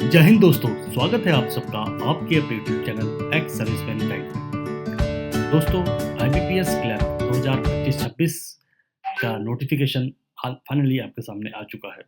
जय हिंद दोस्तों, स्वागत है आप सबका आपके अपने YouTube channel ex serviceman guide में। दोस्तों, IBPS क्लर्क 2025-26 का नोटिफिकेशन फाइनली आपके सामने आ चुका है।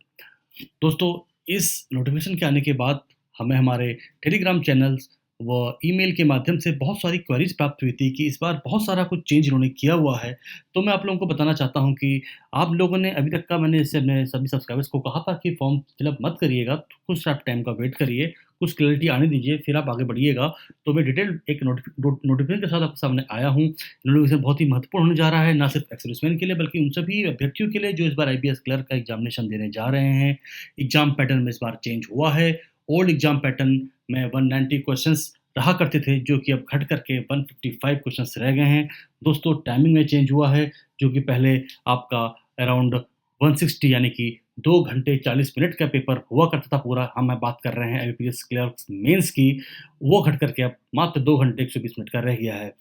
दोस्तों, इस नोटिफिकेशन के आने के बाद हमें हमारे टेलीग्राम चैनल्स व ईमेल के माध्यम से बहुत सारी क्वेरीज प्राप्त हुई थी कि इस बार बहुत सारा कुछ चेंज इन्होंने किया हुआ है। तो मैं आप लोगों को बताना चाहता हूँ कि आप लोगों ने अभी तक का मैंने इससे अपने सभी सब्सक्राइबर्स को कहा था कि फॉर्म फिलअप मत करिएगा, कुछ आप टाइम का वेट करिए, कुछ क्लैरिटी आने दीजिए, फिर आप आगे बढ़िएगा। तो मैं डिटेल एक नोटिफिकेशन के साथ आपके सामने आया हूँ। नोटिफिकेशन बहुत ही महत्वपूर्ण होने जा रहा है, ना सिर्फ एक्स सर्विसमैन के लिए बल्कि उन सभी अभ्यर्थियों के लिए जो इस बार IBPS क्लर्क का एग्जामिनेशन देने जा रहे हैं। एग्जाम पैटर्न में इस बार चेंज हुआ है। ओल्ड एग्जाम पैटर्न में 190 क्वेश्चंस रहा करते थे, जो कि अब घट करके 155 क्वेश्चंस रह गए हैं। दोस्तों, टाइमिंग में चेंज हुआ है, जो कि पहले आपका अराउंड 160 यानी कि 2 घंटे 40 मिनट का पेपर हुआ करता था पूरा। हम बात कर रहे हैं IBPS क्लर्क्स मेंस की, वो घट करके अब मात्र 2 घंटे 120 मिनट का रह गया है।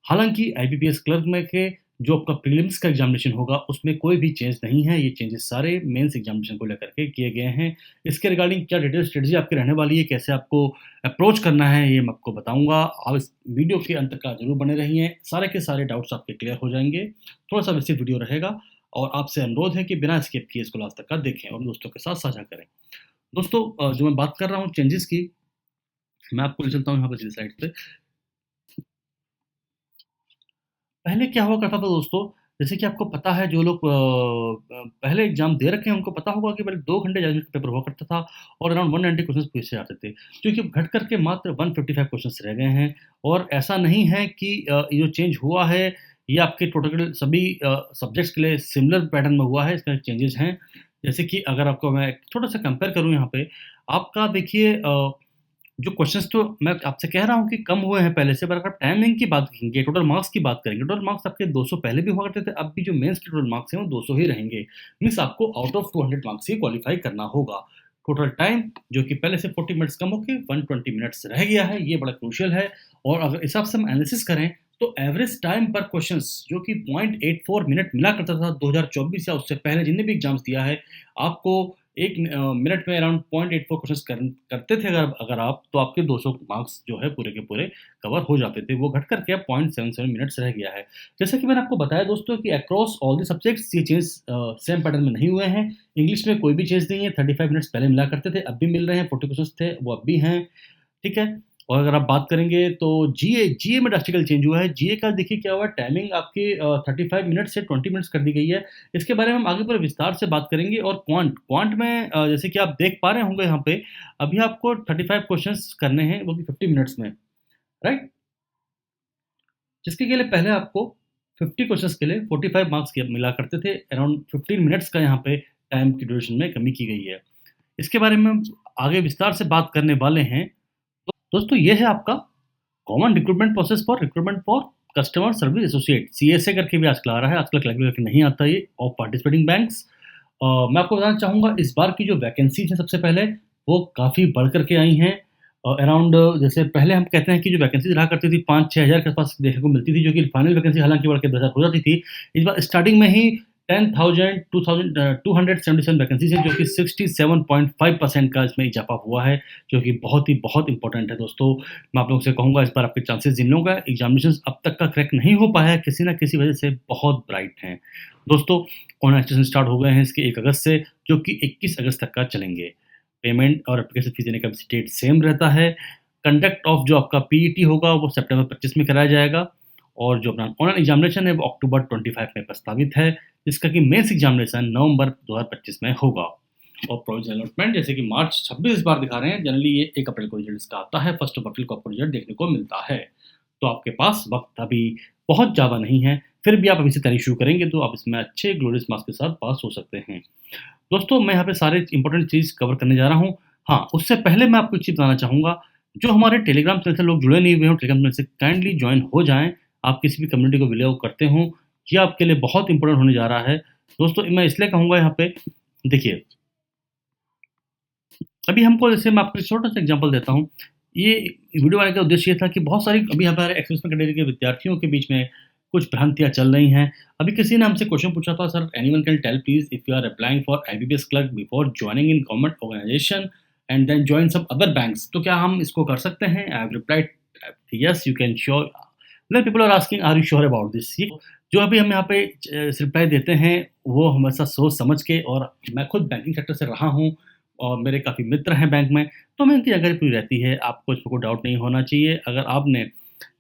हालांकि IBPS क्लर्क में के जो आपका प्रीलिम्स का एग्जामिनेशन होगा उसमें कोई भी चेंज नहीं है। ये चेंजेस सारे मेंस एग्जामिनेशन को लेकर के किए गए हैं। इसके रिगार्डिंग क्या डिटेल स्ट्रेटजी आपकी रहने वाली है, कैसे आपको अप्रोच करना है, ये मैं आपको बताऊंगा। आप इस वीडियो के अंत तक जरूर बने रहिए, सारे के सारे डाउट्स आपके क्लियर हो जाएंगे। थोड़ा सा विस्तृत वीडियो रहेगा और आपसे अनुरोध है कि बिना स्किप किए इसको लास्ट तक का देखें और दोस्तों के साथ साझा करें। दोस्तों, जो मैं बात कर रहा हूँ चेंजेस की, मैं आपको ले चलता हूँ यहाँ पर साइड पे। पहले क्या हुआ करता था दोस्तों, जैसे कि आपको पता है, जो लोग पहले एग्जाम दे रखे हैं उनको पता होगा कि पहले 2 घंटे 40 मिनट का पेपर हुआ करता था और अराउंड 190 क्वेश्चंस पूछे जाते थे, जो कि घट करके मात्र 155 क्वेश्चंस रह गए हैं। और ऐसा नहीं है कि ये जो चेंज हुआ है ये आपके टोटल सभी सब्जेक्ट्स के लिए सिमिलर पैटर्न में हुआ है, इसका चेंजेस हैं। जैसे कि अगर आपको मैं थोड़ा सा कंपेयर करूँ यहाँ पे, आपका देखिए जो क्वेश्चंस तो मैं आपसे कह रहा हूँ कि कम हुए हैं पहले से, पर अगर टाइमिंग की बात करेंगे, टोटल मार्क्स की बात करेंगे, टोटल मार्क्स आपके 200 पहले भी हुआ करते थे, अब भी जो मेंस के टोटल मार्क्स हैं वो 200 ही रहेंगे। मीन्स आपको out of 200 marks he qualify करना होगा। टोटल टाइम जो कि पहले से 40 मिनट्स कम होकर 120 मिनट्स रह गया है, ये बड़ा क्रूशियल है। और अगर इस हिसाब से हम एनालिसिस करें तो एवरेज टाइम पर क्वेश्चंस जो कि 0.84 मिनट मिला करता था 2024 या उससे पहले जितने भी एग्जाम्स दिया है, आपको एक मिनट में अराउंड 0.84 क्वेश्चन करते थे अगर आप, तो आपके 200 मार्क्स जो है पूरे के पूरे कवर हो जाते थे। वो घट करके अब 0.77 मिनट्स रह गया है। जैसा कि मैंने आपको बताया दोस्तों कि अक्रॉस ऑल द सब्जेक्ट्स ये चेंज सेम पैटर्न में नहीं हुए हैं। इंग्लिश में कोई भी चेंज नहीं है, 35 मिनट्स पहले मिला करते थे, अब भी मिल रहे हैं, 40 क्वेश्चन थे वो अब भी हैं, ठीक है। और अगर आप बात करेंगे तो जीए में ड्रास्टिकल चेंज हुआ है। जीए का देखिए क्या हुआ, टाइमिंग आपकी 35 मिनट से 20 मिनट्स कर दी गई है। इसके बारे में हम आगे पूरे विस्तार से बात करेंगे। और क्वांट में जैसे कि आप देख पा रहे होंगे यहाँ पे, अभी आपको 35 क्वेश्चंस करने हैं, वो भी 50 मिनट्स में, राइट। जिसके के लिए पहले आपको 50 क्वेश्चंस के लिए 45 मार्क्स के मिला करते थे। अराउंड 15 मिनट्स का यहाँ पे टाइम की ड्यूरेशन में कमी की गई है। इसके बारे में हम आगे विस्तार से बात करने वाले हैं। दोस्तों, ये है आपका common recruitment process for customer service associate, CSA करके भी आजकल आ रहा है, आजकल क्लैरिफाई करके नहीं आता ये, ऑफ पार्टिसिपेटिंग बैंक्स। मैं आपको बताना चाहूँगा इस बार की जो वैकेंसीज है सबसे पहले वो काफ़ी बढ़ करके आई हैं। अराउंड जैसे पहले हम कहते हैं कि जो वैकेंसीज रहा करती थी 5-6 हज़ार के आसपास देखने को मिलती थी, जो कि फाइनल वैकेंसी हालांकि बढ़ के 10,000 हो जाती थी। इस बार स्टार्टिंग में ही 277 वैकेंसीज है, जो कि 67.5% का इसमें इजाफा हुआ है, जो कि बहुत इंपॉर्टेंट है। दोस्तों, मैं आप लोगों से कहूँगा इस बार आपके चांसेस, जिन लोगों का एग्जामिनेशन अब तक का क्रैक नहीं हो पाया है किसी ना किसी वजह से, बहुत ब्राइट हैं। दोस्तों, ऑनलाइन रजिस्ट्रेशन स्टार्ट हो गए हैं इसके 1 अगस्त से, जो कि 21 अगस्त तक का चलेंगे। पेमेंट और एप्लीकेशन फीस देने का डेट सेम रहता है। कंडक्ट ऑफ जो आपका PET होगा वो सितंबर 25 में कराया जाएगा और जो अपना ऑनलाइन एग्जामिनेशन है वो अक्टूबर 25 में प्रस्तावित है, जिसका कि मेंस एग्जामिनेशन नवंबर 2025 में होगा। और प्रोविजनल अलॉटमेंट जैसे कि मार्च 26 इस बार दिखा रहे हैं, जनरली ये 1 अप्रैल को रिजल्ट इसका आता है, 1 अप्रैल को आपको रिजल्ट देखने को मिलता है। तो आपके पास वक्त अभी बहुत ज़्यादा नहीं है, फिर भी आप अभी से तैयारी शुरू करेंगे तो आप इसमें अच्छे ग्लोरियस मार्क्स के साथ पास हो सकते हैं। दोस्तों, मैं यहाँ पे सारे इंपॉर्टेंट चीज़ कवर करने जा रहा हूँ। हाँ, उससे पहले मैं आपको एक चीज़ बताना चाहूँगा, जो हमारे टेलीग्राम चैनल से लोग जुड़े नहीं हुए हों, टेलीग्राम चैनल से काइंडली ज्वाइन हो जाएँ। आप किसी भी कम्युनिटी को बिलोंग करते हों, ये आपके लिए बहुत इंपॉर्टेंट होने जा रहा है। दोस्तों, मैं इसलिए कहूँगा यहाँ पे, देखिए अभी हमको, जैसे मैं आपको छोटा सा एग्जांपल देता हूँ। ये वीडियो बनाने का उद्देश्य ये था कि बहुत सारी अभी हमारे एक्स सर्विसमैन कैटेगरी के विद्यार्थियों के बीच में कुछ भ्रांतियाँ चल रही हैं। अभी किसी ने हमसे क्वेश्चन पूछा था, sir anyone can tell please if you are applying for IBPS clerk before joining in government organization, and then join some other banks, तो क्या हम इसको कर सकते हैं? I have replied yes you can sure. मतलब people are asking are you sure about this? ये जो अभी हम यहाँ पे रिप्लाई देते हैं वो हमेशा सोच समझ के, और मैं खुद बैंकिंग सेक्टर से रहा हूँ और मेरे काफ़ी मित्र हैं बैंक में, तो मैं इनकी जानकारी पूरी रहती है, आपको इसमें कोई डाउट नहीं होना चाहिए। अगर आपने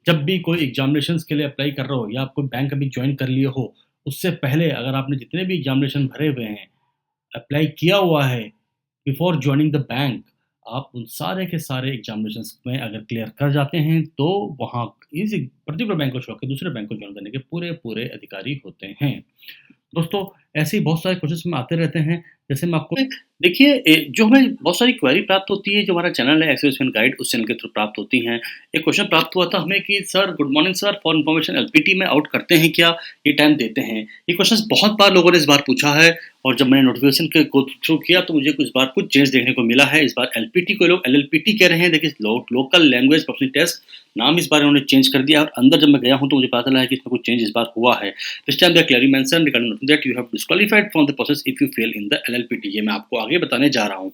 जब भी कोई एग्ज़ामिनेशंस के लिए अप्लाई कर रहे हो या आप कोई बैंक अभी जॉइन कर लिए हो, उससे पहले अगर आपने जितने भी एग्ज़ामिनेशन भरे हुए हैं, अप्लाई किया हुआ है बिफोर जॉइनिंग द बैंक, आप उन सारे के सारे एग्ज़ामिनेशंस में अगर क्लियर कर जाते हैं, तो वहाँ इस पर्टिकुलर बैंक को छोड़ के दूसरे बैंक को जॉइन करने के पूरे-पूरे अधिकारी होते हैं। दोस्तों, ऐसे ही बहुत सारे क्वेश्चंस में आते रहते हैं। जैसे मैं आपको देखिए जो हमें बहुत सारी क्वेरी प्राप्त होती है, जो हमारा चैनल है एक्सेसमेंट गाइड, उस चैनल के थ्रू प्राप्त होती हैं। एक क्वेश्चन प्राप्त हुआ था हमें कि sir good morning sir, for information LPT में आउट करते हैं क्या? ये टाइम देते हैं? ये क्वेश्चन बहुत बार लोगों ने इस बार पूछा है, और जब मैंने नोटिफिकेशन के गो थ्रू किया तो मुझे इस बार कुछ चेंज देखने को मिला है। इस बार एलपीटी को लोग एलएलपीटी कह रहे हैं। देखिए लोकल लैंग्वेज प्रोफेशनल टेस्ट नाम इस बार उन्होंने चेंज कर दिया, और अंदर जब मैं गया हूँ तो मुझे पता चला है कि इसमें कुछ चेंज इस बार हुआ है। This time they are clearly mention regarding that you have disqualified from the process if you fail in the LLPT. ये मैं आपको आगे बताने जा रहा हूँ।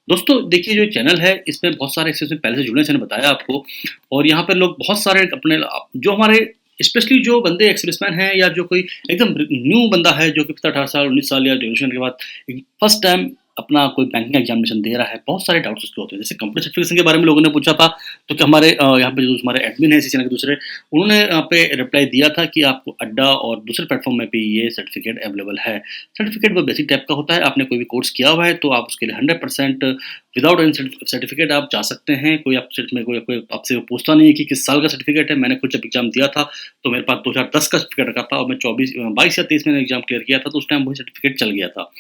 दोस्तों देखिए जो चैनल है इसमें बहुत सारे एक्सेस पहले से जुड़े हैं, मैंने बताया आपको, और यहाँ पर लोग बहुत सारे अपने जो हमारे स्पेशली जो बंदे एक्सप्रेसमैन हैं या जो कोई एकदम न्यू बंदा है जो कि 18 साल 19 साल या ग्रेजुएशन के बाद फर्स्ट टाइम अपना कोई बैंकिंग एग्जामिनेशन दे रहा है, बहुत सारे डाउट्स उसके होते हैं। जैसे कंप्यूटर सर्टिफिकेशन के बारे में लोगों ने पूछा था, तो क्या हमारे यहाँ पे जो हमारे एडमिन है इसी चैनल के दूसरे, उन्होंने यहाँ पे रिप्लाई दिया था कि आपको अड्डा और दूसरे प्लेटफॉर्म में भी ये सर्टिफिकेट अवेलेबल है। सर्टिफिकेट वो बेसिक टाइप का होता है, आपने कोई भी कोर्स किया हुआ है तो आप उसके लिए 100% विदाउट एनी सर्टिफिकेट आप जा सकते हैं। कोई आपसे पूछता नहीं है कि किस साल का सर्टिफिकेट है। मैंने खुद जब एग्जाम दिया था तो मेरे पास 2010 का सर्टिफिकेट रखा था, और मैं 22 या 23 में एग्जाम क्लियर किया था, तो उस टाइम वही सर्टिफिकेट चल गया था।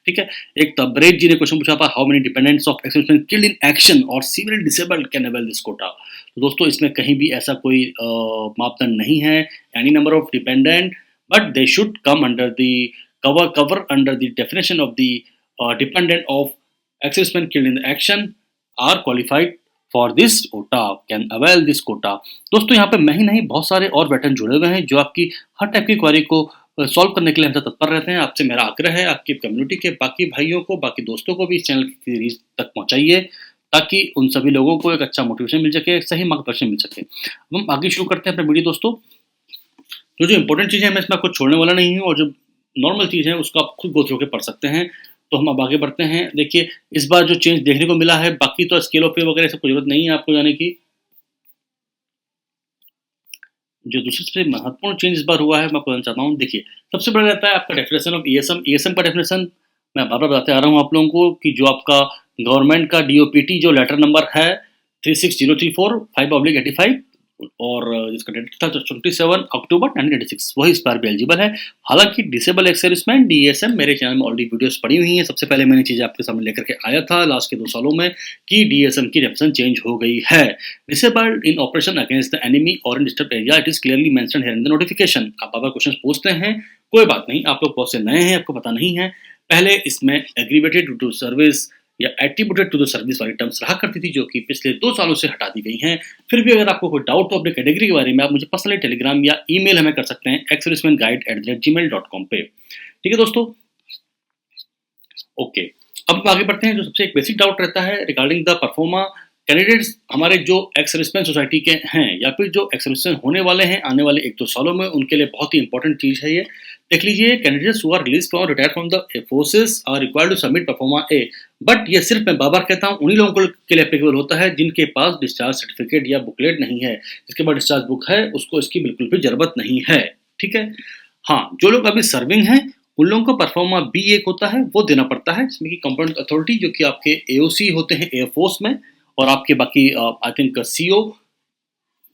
ठीक है। एक तबरेज जी ने क्वेश्चन पूछा था, how many dependents of expansion killed in action और civil disabled can avail this quota? तो दोस्तों इसमें कहीं भी ऐसा कोई मापदंड नहीं है। Any number of dependent, but they should come under the cover under the definition of the dependent of exercisement killed in the action are qualified for this quota, can avail this quota। दोस्तों यहाँ पे मैं ही नहीं बहुत सारे और veteran जुड़े हुए हैं जो आपकी हर टाइप की क्वेरी को सॉल्व करने के लिए हमसे तत्पर रहते हैं। आपसे मेरा आग्रह है, आपकी कम्युनिटी के बाकी भाइयों को, बाकी दोस्तों को भी इस चैनल की रीच तक पहुंचाइए, ताकि उन सभी लोगों को एक अच्छा मोटिवेशन मिल सके, सही मार्गदर्शन मिल सके। अब हम आगे शुरू करते हैं अपने वीडियो। दोस्तों जो इंपॉर्टेंट चीज़ें हैं मैं इसमें आपको छोड़ने वाला नहीं हूँ, और जो नॉर्मल चीज़ है उसको आप खुद गो थ्रू के पढ़ सकते हैं। तो हम अब आगे बढ़ते हैं। देखिए इस बार जो चेंज देखने को मिला है, बाकी तो स्केल ऑफ पे वगैरह सब जरूरत नहीं है आपको जाने की। जो दूसरी सबसे महत्वपूर्ण चेंज इस बार हुआ है मैं आपको बताना चाहता हूँ। देखिए सबसे बड़ा रहता है आपका डेफिनेशन ऑफ ईएसएम। ईएसएम का डेफिनेशन मैं बार बार बताते आ रहा हूँ आप लोगों को कि जो आपका गवर्नमेंट का डीओपीटी जो लेटर नंबर है 36034/5/85, और जिसका डेट था 27 अक्टूबर 1986, वही इस बार भी एलिजिबल है। हालांकि डिसेबल एक्सर्विसमैन डीएसएम मेरे चैनल में ऑलरेडी वीडियोस पड़ी हुई हैं। सबसे पहले मैंने चीज़ें आपके सामने लेकर के आया था लास्ट के 2 सालों में कि डीएसएम की डेफिनेशन चेंज हो गई है। Disabled in operation against the enemy और in disturb area, it is clearly mentioned here in the notification. आप बाबा क्वेश्चन पूछते हैं, कोई बात नहीं, आप लोग बहुत से नए हैं, आपको पता नहीं है। पहले इसमें एग्रीवेटेड ड्यू टू सर्विस या एट्रीब्यूटेड टू द सर्विस वाली टर्म्स रहा करती थी, जो कि पिछले 2 सालों से हटा दी गई हैं। फिर भी अगर आपको कोई डाउट हो अपने कैटेगरी के बारे में, आप मुझे पर्सनली टेलीग्राम या ईमेल हमें कर सकते हैं exservicemanguide@gmail.com पे। ठीक है दोस्तों, ओके। अब आगे बढ़ते हैं। जो सबसे एक बेसिक डाउट रहता है रिगार्डिंग द परफॉर्मा कैंडिडेट्स, हमारे जो एक्स सर्विसमैन सोसाइटी के हैं या फिर जो एक्स सर्विसमैन होने वाले हैं आने वाले 1-2 सालों में, उनके लिए बहुत ही इंपॉर्टेंट चीज़ है ये। देख लीजिए, candidates who are release from retire from the forces are required to submit proforma A. But ये सिर्फ मैं बार बार कहता हूँ उन्हीं लोगों के लिए एप्लीकेबल होता है जिनके पास डिस्चार्ज सर्टिफिकेट या बुकलेट नहीं है। जिसके पास डिस्चार्ज बुक है उसको इसकी बिल्कुल भी जरूरत नहीं है। ठीक है। हाँ, जो लोग अभी सर्विंग हैं उन लोगों को परफॉर्मा बी एक होता है, वो देना पड़ता है, जिसमें कि कंपोनेंट अथॉरिटी जो कि आपके एओसी होते हैं एयरफोर्स में, और आपके बाकी आई थिंक सीओ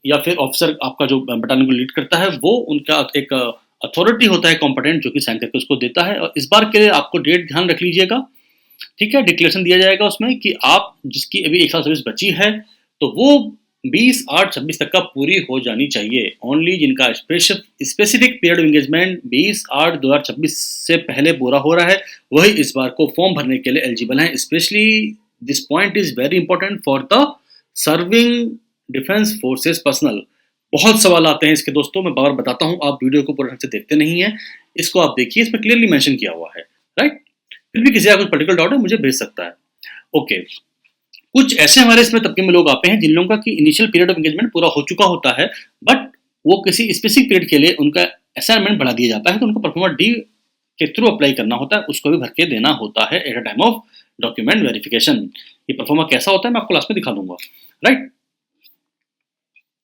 या फिर ऑफिसर आपका जो बटालियन को लीड करता है, वो उनका एक अथॉरिटी होता है कॉम्पिटेंट, जो कि साइन करके उसको देता है। और इस बार के लिए आपको डेट ध्यान रख लीजिएगा। ठीक है। डिक्लेरेशन दिया जाएगा उसमें कि आप जिसकी अभी 1 साल सर्विस बची है तो वो 20/8/26 तक का पूरी हो जानी चाहिए। ओनली जिनका स्पेसिफिक पीरियड ऑफ एंगेजमेंट 20/8/2026 से पहले पूरा हो रहा है वही इस बार को फॉर्म भरने के लिए एलिजिबल हैं। Specially this point is very important for the serving defence forces personal. बहुत सवाल आते हैं इसके दोस्तों, मैं बार बताता हूँ, आप वीडियो को पूरे ढंग से देखते नहीं है। इसको आप देखिए, इसमें क्लियरली मेंशन किया हुआ है, राइट। फिर भी किसी का कुछ पर्टिकुलर डाउट है मुझे भेज सकता है। ओके। कुछ ऐसे हमारे इसमें तबके में लोग आते हैं जिन लोगों का कि इनिशियल पीरियड ऑफ एंगेजमेंट पूरा हो चुका होता है, बट वो किसी स्पेसिफिक पीरियड के लिए उनका असाइनमेंट बढ़ा दिया जाता है, तो उनको परफॉर्मर डी के थ्रू अप्लाई करना होता है, उसको भी भर के देना होता है eight a time of document verification. ये परफॉर्मर कैसा होता है मैं आपको लास्ट में दिखा दूंगा, राइट।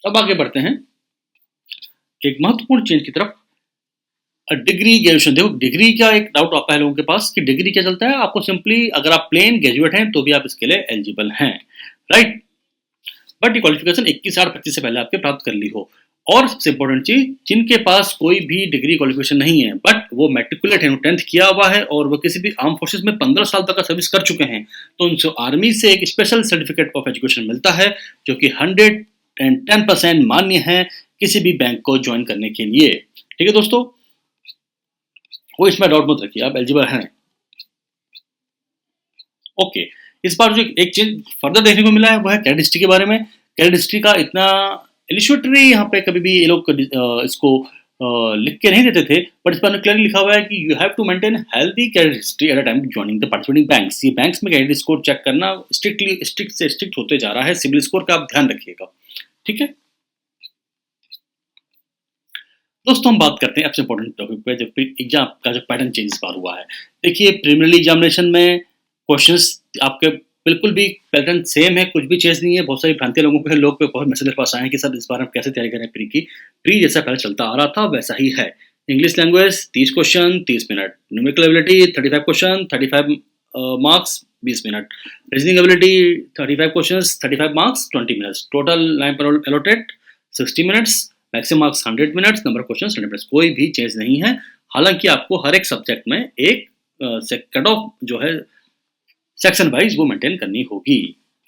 अब आगे बढ़ते हैं एक महत्वपूर्ण चेंज की तरफ, डिग्री ग्रेजुएशन। देखो डिग्री का एक डाउट आता है लोगों के पास कि डिग्री क्या चलता है। आपको सिंपली अगर आप प्लेन ग्रेजुएट हैं तो भी आप इसके लिए एलिजिबल हैं, राइट। बट ये क्वालिफिकेशन 21/8/25 से पहले आपके प्राप्त कर ली हो। और सबसे इंपॉर्टेंट चीज, जिनके पास कोई भी डिग्री क्वालिफिकेशन नहीं है बट वो मैट्रिकुलेट है, 10th किया हुआ है और वो किसी भी आर्म फोर्सेस में 15 साल तक का सर्विस कर चुके हैं, तो उनसे आर्मी से एक स्पेशल सर्टिफिकेट ऑफ एजुकेशन मिलता है जो कि 110% मान्य है किसी भी बैंक को ज्वाइन करने के लिए। ठीक है दोस्तों, कोई इसमें डाउट मत रखिए, आप एलिजिबल हैं। ओके, इस बार जो एक चीज फर्दर देखने को मिला है वो है कैडेट हिस्ट्री के बारे में। कैडेट हिस्ट्री का इतना एलिशुएटरी यहाँ पे कभी भी ये लोग इसको लिख के नहीं देते थे, बट इस बार क्लियरली लिखा हुआ है कि you have to maintain healthy credit history at a time joining the participating banks. ये बैंक्स में कैडेट स्कोर चेक करना स्ट्रिक्ट से स्ट्रिक्ट होते जा रहा है, सिविल स्कोर का आप ध्यान रखिएगा, ठीक है दोस्तों। हम बात करते हैं सबसे इंपॉर्टेंट टॉपिक पे, जब एग्जाम का जो पैटर्न चेंज इस बार हुआ है। देखिए प्रीलिमिनरी एग्जामिनेशन में क्वेश्चंस आपके बिल्कुल भी पैटर्न सेम है, कुछ भी चेंज नहीं है। बहुत सारी भ्रांतियां लोगों के लोग पे बहुत मैसेज मेरे पास आए हैं कि सर इस बार हम कैसे तैयारी करें प्री की। प्री जैसा पहले चलता आ रहा था वैसा ही है। English language 30 question 30 minute, numerical ability 35 question 35 marks 20 minute, reasoning ability 35 questions 35 marks 20 minutes, total line पर allotted 60 minutes, maximum marks 100 minutes, number of questions 100 minutes. कोई भी चेंज नहीं है। हालांकि आपको हर एक सब्जेक्ट में एक कट ऑफ जो है सेक्शन वाइज वो मेंटेन करनी होगी,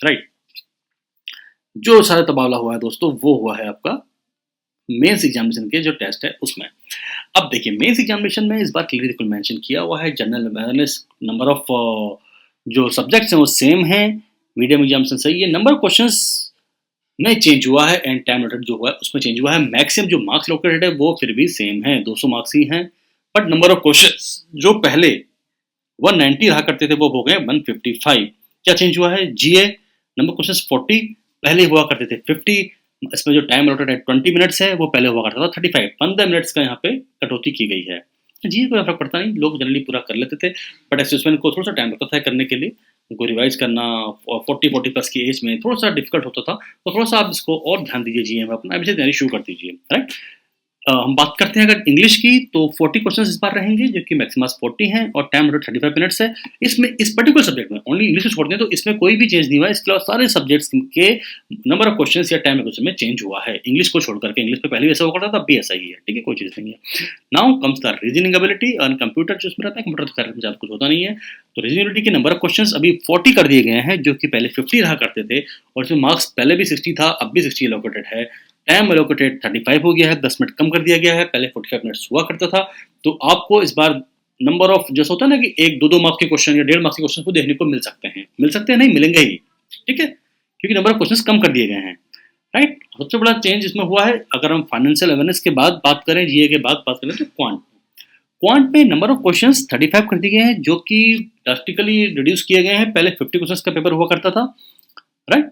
राइट। जो सारा तबादला हुआ है दोस्तों वो हुआ है आपका मेंस एग्जामिनेशन के जो टेस्ट है उसमें। अब देखिए मेंस एग्जामिनेशन में इस बार क्लियरली बिल्कुल मेंशन किया हुआ है, जनरल अवेयरनेस, नंबर ऑफ जो सब्जेक्ट्स हैं वो सेम है, मीडियम एग्जामिनेशन सही है, नंबर ऑफ क्वेश्चंस में चेंज हुआ है एंड टाइम अलोटेड जो हुआ है उसमें चेंज हुआ है। मैक्सिमम जो मार्क्स लोकेटेड है वो फिर भी सेम है, 200 मार्क्स ही हैं, बट नंबर ऑफ क्वेश्चंस जो पहले 190 रहा करते थे वो हो गए 155। क्या चेंज हुआ है? जीए नंबर क्वेश्चंस 40, पहले हुआ करते थे 50। इसमें जो टाइम अलॉटेड है 20 मिनट्स है, वो पहले हुआ करता था 35, 15 मिनट्स का यहाँ पे कटौती की गई है। जीए कोई फर्क पड़ता नहीं, लोग जनरली पूरा कर लेते थे, बट एसेसमेंट को थोड़ा सा टाइम लगता था करने के लिए, उनको रिवाइज करना 40 प्लस की एज में थोड़ा सा डिफिकल्ट होता था, तो थोड़ा सा आप इसको और ध्यान दीजिए जीए में अपना, अभी से तैयारी शुरू कर दीजिए, राइट। हम बात करते हैं अगर इंग्लिश की, तो 40 क्वेश्चंस इस बार रहेंगे जो कि मैक्सिमम 40 हैं और टाइम 35 मिनट्स है। इसमें इस पर्टिकुलर सब्जेक्ट में ओनली इंग्लिश को छोड़ दें तो इसमें कोई भी चेंज नहीं हुआ है। इसके अलावा सारे सब्जेक्ट्स के नंबर ऑफ क्वेश्चंस या टाइम क्वेश्चन में चेंज हुआ है, इंग्लिश को छोड़ करके। इंग्लिश में पहले वैसा हुआ करता था, अब भी ऐसा ही है, ठीक है, कोई चीज़ नहीं है। Now comes the reasoning ability और कंप्यूटर जो उसमें रहता है, कंप्यूटर में ज़्यादा कुछ होता नहीं है। तो रीजनिंग एबिलिटी के नंबर ऑफ क्वेश्चंस अभी 40 कर दिए गए हैं जो कि पहले 50 रहा करते थे, और इसमें मार्क्स पहले भी 60 था, अब भी 60 एलोकेटेड है। टाइम एलोकेटेड 35 हो गया है, 10 मिनट कम कर दिया गया है, पहले 45 मिनट्स हुआ करता था। तो आपको इस बार नंबर ऑफ जैसा होता है ना कि 1-2 मार्क्स के क्वेश्चन या 1.5 मार्क्स के क्वेश्चन को देखने को मिल सकते हैं, नहीं मिलेंगे ही, ठीक है, क्योंकि नंबर ऑफ क्वेश्चन कम कर दिए गए हैं, राइट। सबसे बड़ा चेंज इसमें हुआ है, अगर हम फाइनेंशियल अवेयरनेस के बाद बात करें, जीए के बाद बात करें, तो क्वांट में नंबर ऑफ क्वेश्चंस 35 कर दिए गए हैं जो कि ड्रास्टिकली रिड्यूस किए गए हैं। पहले 50 क्वेश्चंस का पेपर हुआ करता था, राइट,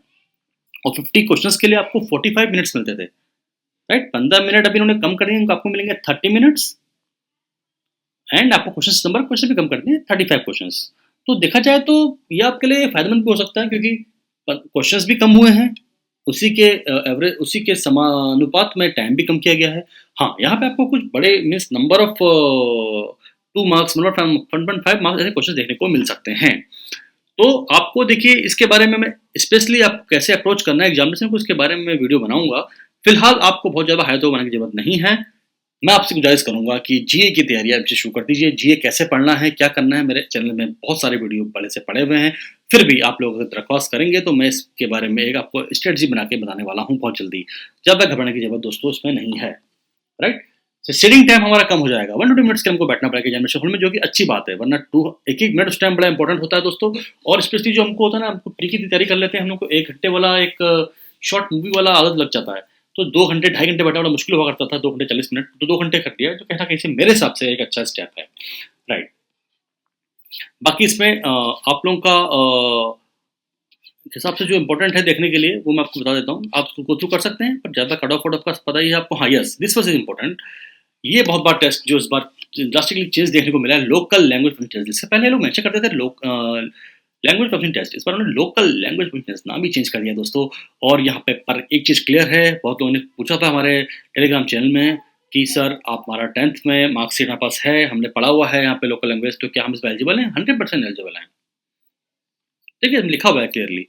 और 50 क्वेश्चंस के लिए आपको 45 मिनट्स मिलते थे, राइट। 15 मिनट अभी इन्होंने कम कर दिए, आपको मिलेंगे 30 मिनट्स, एंड आपको क्वेश्चन नंबर क्वेश्चन भी कम कर दिए 35 क्वेश्चंस। तो देखा जाए तो ये आपके लिए फायदेमंद भी हो सकता है क्योंकि क्वेश्चंस भी कम हुए हैं, उसी के एवरेज उसी के समानुपात में टाइम भी कम किया गया है। हाँ, यहाँ पे आपको कुछ बड़े means number of 2 marks 1.5 marks ऐसे क्वेश्चन देखने को मिल सकते हैं। तो आपको देखिए इसके बारे में मैं स्पेशली आप कैसे अप्रोच करना है एग्जामिनेशन को, इसके बारे में मैं वीडियो बनाऊंगा। फिलहाल आपको बहुत ज़्यादा हाई तो बनाने की जरूरत नहीं है। मैं आपसे गुजारिश करूंगा कि जीए की तैयारी आप शुरू कर दीजिए। जीए कैसे पढ़ना है, क्या करना है, मेरे चैनल में बहुत सारे वीडियो पहले से पड़े हुए हैं। फिर भी आप लोग अगर दरख्वास्त करेंगे तो मैं इसके बारे में एक आपको स्ट्रेटजी बना के बताने वाला हूँ बहुत जल्दी। ज़्यादा घबराने की जरूरत दोस्तों इसमें नहीं है, राइट। सीटिंग टाइम हमारा कम हो जाएगा, 1-2 मिनट्स के हमको बैठना पड़ेगा एग्जामिनेशन हॉल में, जो कि अच्छी बात है, वरना 1-1 मिनट उस टाइम बड़ा इंपॉर्टेंट होता है दोस्तों। और स्पेशली जो हमको होता है ना, हमको प्री की तैयारी कर लेते हैं, हम लोग को 1 घंटे वाला एक शॉर्ट मूवी वाला आदत लग जाता है, तो 2 घंटे 2.5 घंटे बैठना बड़ा मुश्किल हुआ करता था, 2 घंटे 40 मिनट, तो 2 घंटे कर दिया, जो कहीं ना कहीं से मेरे हिसाब से एक अच्छा स्टेप है, राइट। बाकी इसमें आप लोगों का हिसाब से जो इम्पोर्टेंट है देखने के लिए वो मैं आपको बता देता हूँ। आप उसको गो थ्रू कर सकते हैं, पर ज़्यादा कट ऑफ आपका पता ही है आपको। हाँ, यस, दिस वाज़ इम्पोर्टेंट। ये बहुत बार टेस्ट जो इस बार ड्रास्टिकली चेंज देखने को मिला है, लोकल लैंग्वेज टेस्ट। इससे पहले लोग मेंशन करते थे लैंग्वेज प्रोफिशिएंसी टेस्ट, इस बार उन्होंने लोकल लैंग्वेज प्रोफिशिएंसी नाम ही चेंज कर दिया दोस्तों। और यहाँ पे पर एक चीज़ क्लियर है, बहुत लोगों ने पूछा था हमारे टेलीग्राम चैनल में कि सर आप हमारा 10th में मार्क्सिट हमारे पास है, हमने पढ़ा हुआ है यहाँ पे लोकल लैंग्वेज, तो क्या हम इसमें एलिजिबल हैं? 100% एलिजिबल हैं। ठीक है, लिखा हुआ है क्लियरली।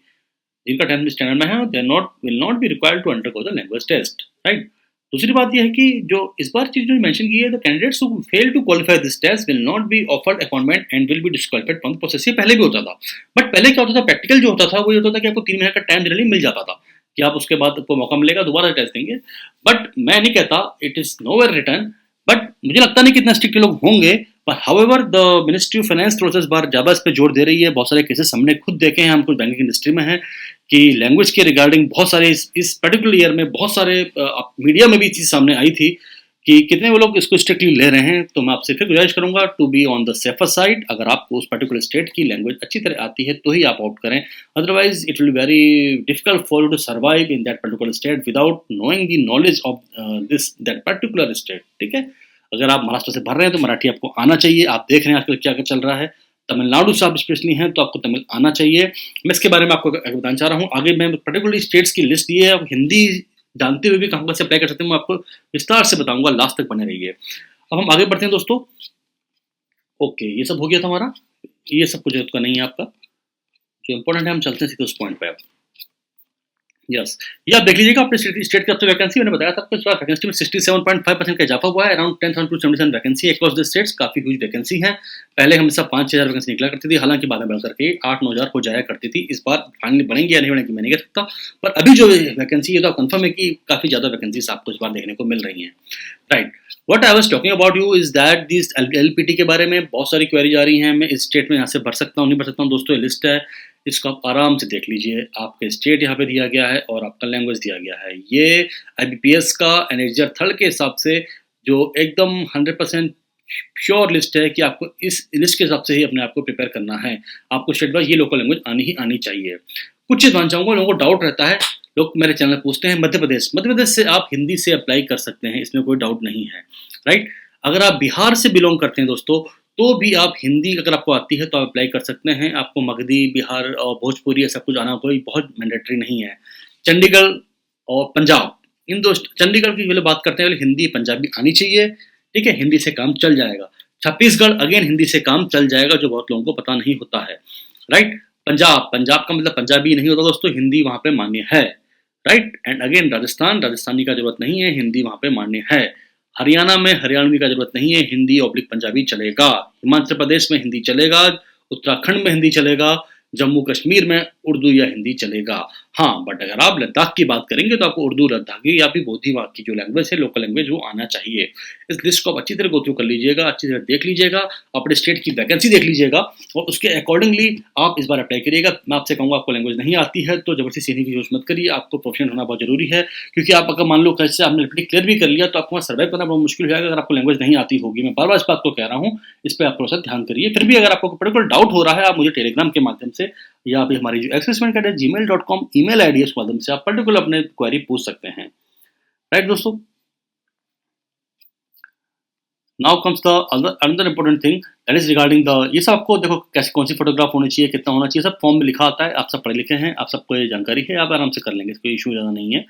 जिनका 10th स्टैंडर्ड में है, they not will not be required to undergo the language test, right. दूसरी बात यह है कि जो इस बार चीज जो मेंशन की है, the candidates who fail to qualify this test will not be offered appointment and will be disqualified from the process. ये पहले भी होता था, बट पहले क्या होता था, प्रैक्टिकल जो होता था वो ये होता था कि आपको 3 महीने का टाइम जनरली मिल जाता था कि आप उसके बाद आपको मौका मिलेगा दोबारा टेस्ट देंगे। बट मैं नहीं कहता it is nowhere return, but मुझे लगता नहीं कितना स्ट्रिक्ट लोग होंगे। पर however the ministry of finance थोड़ा सा इस बार ज़्यादा इस पे जोर दे रही है। बहुत सारे केसेस हमने खुद देखे हैं, हम कुछ बैंकिंग इंडस्ट्री में हैं, कि लैंग्वेज के रिगार्डिंग बहुत सारे इस पर्टिकुलर ईयर में बहुत सारे मीडिया में भी चीज़ सामने आई थी कि कितने वो लोग इसको स्ट्रिक्टली ले रहे हैं। तो मैं आपसे फिर गुजारिश करूंगा to be on the safer side. अगर आपको उस पर्टिकुलर स्टेट की लैंग्वेज अच्छी तरह आती है तो ही आप आउट करें, otherwise it will be very difficult for you to survive in that particular state without knowing the knowledge of this that particular state. ठीक है, अगर आप महाराष्ट्र से भर रहे हैं तो मराठी आपको आना चाहिए। आप देख रहे हैं आजकल क्या क्या चल रहा है, तमिलनाडु से आप स्पेशली हैं तो आपको तमिल आना चाहिए। मैं इसके बारे में आपको बताना चाह रहा हूँ। आगे मैं पर्टिकुलरली स्टेट्स की लिस्ट दी है, आप हिंदी जानते हुए भी कहाँ से अप्लाई कर सकते हैं मैं आपको विस्तार से बताऊंगा, लास्ट तक बने रहिए। अब हम आगे बढ़ते हैं दोस्तों। ओके, ये सब हो गया था हमारा, ये सब कुछ का नहीं है आपका, जो इंपॉर्टेंट है हम चलते हैं सीधे उस पॉइंट पे। यस, ये आप देख लीजिएगा अपने स्टेट की आपसे वैकेंसी मैंने बताया था आपको, इस बार वैकेंसी में 67.5% का इजाफा हुआ है। Around 10,277 vacancy across the states, काफी हुई वैकेंसी है। पहले हमेशा 5-6 हज़ार वैकेंसी निकला करती थी, हालांकि बाद में बढ़ करके 8-9 हज़ार हो जाया करती थी। इस बार फाइनली बनेंगी या नहीं बनेंगी मैं नहीं कह सकता, पर अभी जो वैकेंसी है तो कंफर्म है कि काफी ज्यादा वैकेंसीज आपको इस बार देखने को मिल रही है, right. What I was talking about you is that this LPT के बारे में बहुत सारी क्वेरीज आ रही हैं। मैं इस स्टेट में यहाँ से भर सकता हूँ नहीं भर सकता हूँ दोस्तों, ये लिस्ट है, इसको आप आराम से देख लीजिए। आपके स्टेट यहाँ पे दिया गया है और आपका लैंग्वेज दिया गया है। ये आईबीपीएस का एनएचआर थर्ड के हिसाब से जो एकदम 100% श्योर लिस्ट है कि आपको इस लिस्ट के हिसाब से ही अपने आप को प्रिपेयर करना है। आपको स्टेट वाइज ये लोकल लैंग्वेज आनी ही आनी चाहिए। कुछ चीज़ मान चाहूँगा, लोगों को डाउट रहता है, लोग मेरे चैनल पूछते हैं मध्य प्रदेश से आप हिंदी से अप्लाई कर सकते हैं, इसमें कोई डाउट नहीं है, राइट। अगर आप बिहार से बिलोंग करते हैं दोस्तों तो भी आप हिंदी अगर आपको आती है तो आप अप्लाई कर सकते हैं। आपको मगधी, बिहार और भोजपुरी ऐसा कुछ आना कोई बहुत मैंडेटरी नहीं है। चंडीगढ़ और पंजाब, इन दो चंडीगढ़ की बात करते हैं, हिंदी पंजाबी आनी चाहिए, ठीक है, हिंदी से काम चल जाएगा। छत्तीसगढ़ अगेन हिंदी से काम चल जाएगा, जो बहुत लोगों को पता नहीं होता है, राइट। पंजाब का मतलब पंजाबी नहीं होता दोस्तों, हिंदी वहाँ पे मान्य है, राइट। एंड अगेन राजस्थानी का जरूरत नहीं है, हिंदी वहाँ पे मान्य है। हरियाणा में हरियाणवी का जरूरत नहीं है, हिंदी ऑब्लिक पंजाबी चलेगा। हिमाचल प्रदेश में हिंदी चलेगा, उत्तराखंड में हिंदी चलेगा, जम्मू कश्मीर में उर्दू या हिंदी चलेगा। हाँ, बट अगर आप लद्दाख की बात करेंगे तो आपको उर्दू, लद्दाखी या फिर बोधी की जो लैंग्वेज है, लोकल लैंग्वेज, वो आना चाहिए। इस लिस्ट को आप अच्छी तरह गो थ्रू कर लीजिएगा, अच्छी तरह देख लीजिएगा, अपने स्टेट की वैकेंसी देख लीजिएगा और उसके अकॉर्डिंगली आप इस बार अप्लाई करिएगा। मैं आपसे कहूँगा आपको लैंग्वेज नहीं आती है तो जबरदस्ती सीखने की कोशिश मत करिए, आपको प्रोफेशनल होना बहुत जरूरी है। क्योंकि आप अगर मान लो कैसे आपने क्लियर भी कर लिया तो आपको वहाँ सर्वाइव करना बहुत मुश्किल हो जाएगा अगर आपको लैंग्वेज नहीं आती होगी। मैं बार बार इस बात को कह रहा हूँ, इस पर आप थोड़ा सा ध्यान करिए। फिर भी अगर आपको पर्टिकुलर डाउट हो रहा है, आप मुझे टेलीग्राम के माध्यम से या अभी हमारी जो accessment@gmail.com ईमेल आईडी है, उस माध्यम से आप पर्टिकुलर अपने क्वेरी पूछ सकते हैं, राइट दोस्तों। Now comes the another important thing that is regarding the, ये सब आपको देखो कैसे कौन सी फोटोग्राफ होनी चाहिए, कितना होना चाहिए, सब फॉर्म में लिखा आता है। आप सब पढ़े लिखे हैं, आप सबको ये जानकारी है, आप आराम से कर लेंगे, कोई इशू ज़्यादा नहीं है।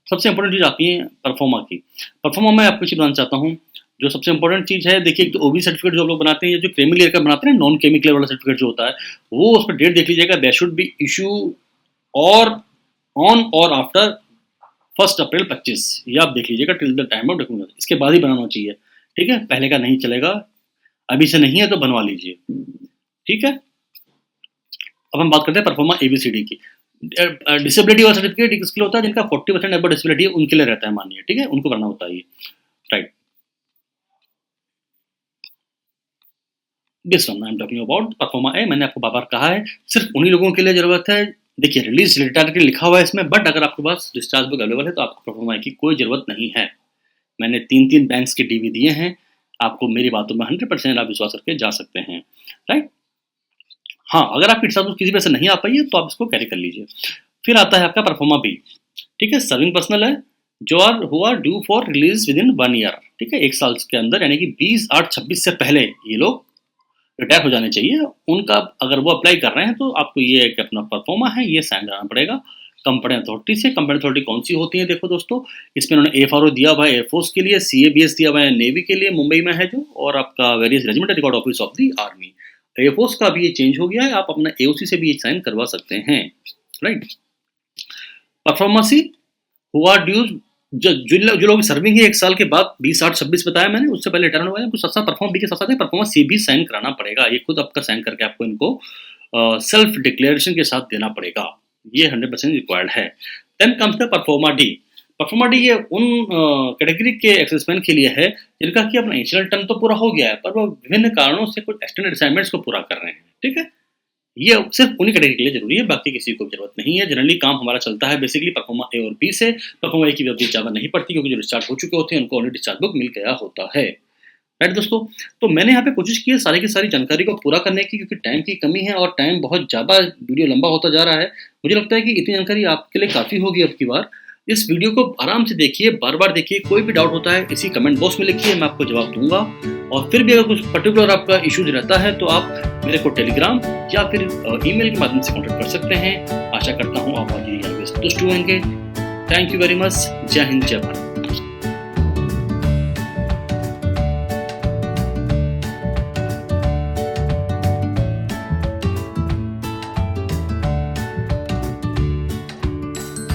सबसे इंपॉर्टेंट चीज़ आती है परफॉर्मा की। परफॉर्मा में आपको चीज़ बताना चाहता हूँ, जो सबसे इंपॉर्टेंट चीज़ है, देखिए तो ओबी सर्टिफिकेट जो आप लोग बनाते हैं, जो क्रीमी लेयर का बनाते हैं, नॉन केमिकल वाला सर्टिफिकेट जो होता है, वो उस पर डेट देख लीजिएगा, दैट शुड बी इशू और ऑन और आफ्टर 1 अप्रैल 25, ये आप देख लीजिएगा, till the time of document, इसके बाद ही बनाना चाहिए, ठीक है, पहले का नहीं चलेगा। अभी से नहीं है तो बनवा लीजिए, ठीक है। अब हम बात करते हैं परफॉर्मा एबीसीडी की। डिसेबिलिटी वाला सर्टिफिकेट किसके लिए होता है, जिनका 40% अबव डिसेबिलिटी है उनके लिए रहता है, मानिए, ठीक है, उनको करना होता है ये, right. This one I am talking about proforma A, मैंने आपको बार बार कहा है, सिर्फ उन्हीं लोगों के लिए जरूरत है। देखिए रिलीज लेटर के लिखा हुआ है इसमें, बट अगर आपके पास डिस्चार्ज बुक अवेलेबल है तो आपको परफॉर्मा ए की कोई जरूरत नहीं है। मैंने 3-3 बैंक्स के डीवी दिए हैं, आपको मेरी बातों में 100% आप विश्वास करके जा सकते हैं, राइट। हाँ, अगर आपकी डिस्चार्ज किसी वजह से नहीं आ पाई है तो आप इसको कैरी कर लीजिए। फिर आता है आपका परफॉर्मा बी, ठीक है? सर्विंग पर्सनल है, जो who are due for release within 1 year, ठीक है? 1 साल के अंदर, यानी कि 20/8/26 से पहले ये लोग रिटायर हो जाने चाहिए। उनका अगर वो अप्लाई कर रहे हैं तो आपको ये एक अपना परफॉर्मा है, ये साइन कराना पड़ेगा कंपनी अथॉरिटी से। कंपनी अथॉरिटी कौन सी होती है देखो दोस्तों, इसमें उन्होंने एफआरओ दिया हुआ है एयरफोर्स के लिए, सीएबीएस दिया हुआ है नेवी के लिए, मुंबई में है जो, और आपका various regiment record office of the army. Air force का भी ये चेंज हो गया है, आप अपना एओसी से भी ये साइन करवा सकते हैं, राइट? परफॉर्मेंसी हु आर ड्यूज, जो लोग सर्विंग है 1 साल के बाद, 20/8/26 बताया मैंने, उससे पहले रिटायर हुए हैं, कुछ साथ परफॉर्म बी के साथ साथ परफॉर्मेंस सी भी साइन कराना पड़ेगा। ये खुद आपका साइन करके आपको इनको सेल्फ डिक्लेरेशन के साथ देना पड़ेगा, ये 100% रिक्वायर्ड है। Then comes the proforma D. Proforma D ये उन कैटेगरी के एक्सेसमैन के लिए है जिनका कि अपना इनिशियल टर्म तो पूरा हो गया है, पर वो विभिन्न कारणों से कुछ एक्सटेंडेड असाइनमेंट्स को पूरा कर रहे हैं, ठीक है? ये सिर्फ उन्हीं कैटेगरी के लिए जरूरी है, बाकी किसी को जरूरत नहीं है। जनरली काम हमारा चलता है बेसिकली परफॉर्मा ए और बी से। परफॉर्मा ए की अवधि ज़्यादा नहीं पड़ती क्योंकि जो डिस्चार्ज हो चुके होते हैं उनको ऑलरेडी डिस्चार्ज बुक मिल गया होता है, राइट दोस्तों? तो मैंने यहाँ पे कोशिश की है सारी की सारी जानकारी को पूरा करने की, क्योंकि टाइम की कमी है और टाइम बहुत ज़्यादा वीडियो लंबा होता जा रहा है। मुझे लगता है कि इतनी जानकारी आपके लिए काफ़ी होगी अब की बार। इस वीडियो को आराम से देखिए, बार बार देखिए, कोई भी डाउट होता है इसी कमेंट बॉक्स में लिखिए, मैं आपको जवाब दूंगा। और फिर भी अगर कुछ पर्टिकुलर आपका इश्यूज रहता है तो आप मेरे को टेलीग्राम या फिर ईमेल के माध्यम से कॉन्टेक्ट कर सकते हैं। आशा करता हूँ आप आज ये संतुष्ट होंगे। Thank you very much. जय हिंद, जय भारत।